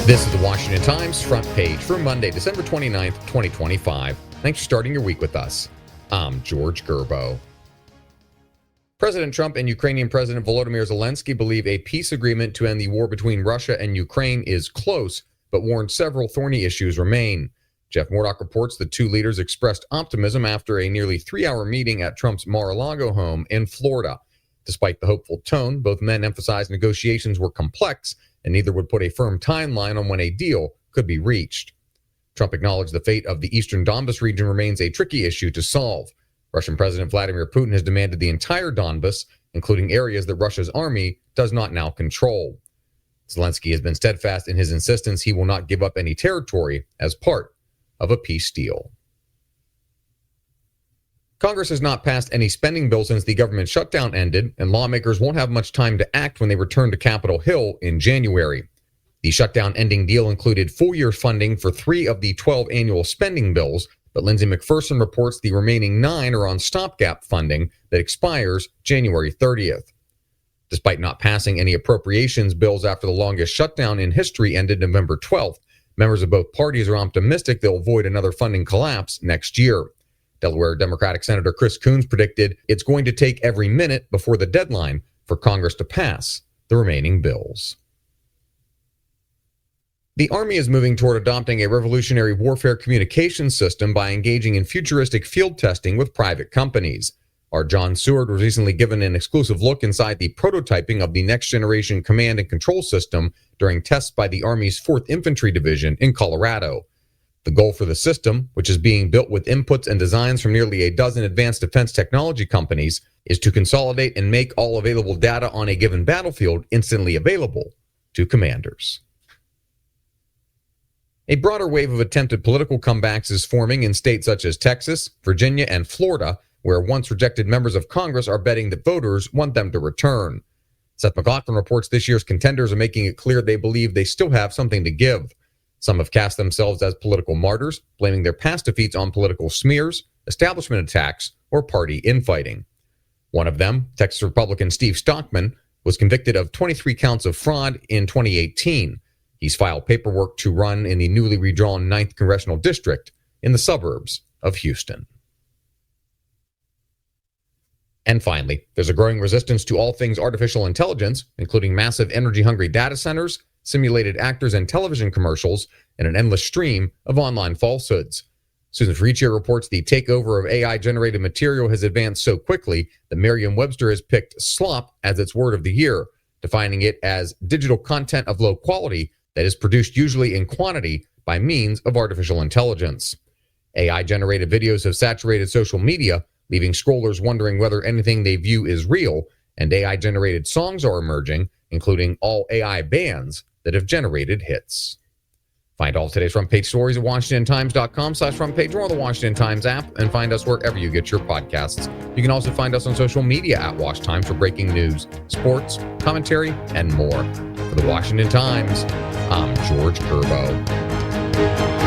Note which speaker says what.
Speaker 1: This is the Washington Times front page for Monday, December 29th, 2025. Thanks for starting your week with us. I'm George Gerbo. President Trump and Ukrainian President Volodymyr Zelensky believe a peace agreement to end the war between Russia and Ukraine is close, but warn several thorny issues remain. Jeff Murdoch reports the two leaders expressed optimism after a nearly 3-hour meeting at Trump's Mar-a-Lago home in Florida. Despite the hopeful tone, both men emphasized negotiations were complex and neither would put a firm timeline on when a deal could be reached. Trump acknowledged the fate of the eastern Donbas region remains a tricky issue to solve. Russian President Vladimir Putin has demanded the entire Donbas, including areas that Russia's army does not now control. Zelensky has been steadfast in his insistence he will not give up any territory as part of a peace deal. Congress has not passed any spending bill since the government shutdown ended, and lawmakers won't have much time to act when they return to Capitol Hill in January. The shutdown-ending deal included full-year funding for 3 of the 12 annual spending bills, but Lindsay McPherson reports the remaining 9 are on stopgap funding that expires January 30th. Despite not passing any appropriations bills after the longest shutdown in history ended November 12th, members of both parties are optimistic they'll avoid another funding collapse next year. Delaware Democratic Senator Chris Coons predicted it's going to take every minute before the deadline for Congress to pass the remaining bills. The Army is moving toward adopting a revolutionary warfare communications system by engaging in futuristic field testing with private companies. Our John Seward was recently given an exclusive look inside the prototyping of the next-generation command and control system during tests by the Army's 4th Infantry Division in Colorado. The goal for the system, which is being built with inputs and designs from nearly a dozen advanced defense technology companies, is to consolidate and make all available data on a given battlefield instantly available to commanders. A broader wave of attempted political comebacks is forming in states such as Texas, Virginia, and Florida, where once rejected members of Congress are betting that voters want them to return. Seth MacLachlan reports this year's contenders are making it clear they believe they still have something to give. Some have cast themselves as political martyrs, blaming their past defeats on political smears, establishment attacks, or party infighting. One of them, Texas Republican Steve Stockman, was convicted of 23 counts of fraud in 2018. He's filed paperwork to run in the newly redrawn 9th Congressional District in the suburbs of Houston. And finally, there's a growing resistance to all things artificial intelligence, including massive energy-hungry data centers, simulated actors and television commercials, and an endless stream of online falsehoods. Susan Ferricchio reports the takeover of AI-generated material has advanced so quickly that Merriam-Webster has picked slop as its word of the year, defining it as digital content of low quality that is produced usually in quantity by means of artificial intelligence. AI-generated videos have saturated social media, leaving scrollers wondering whether anything they view is real, and AI-generated songs are emerging, including all AI bands that have generated hits. Find all today's front page stories at WashingtonTimes.com/front page or the Washington Times app, and find us wherever you get your podcasts. You can also find us on social media at Wash Times for breaking news, sports, commentary, and more. For the Washington Times, I'm George Gerbo.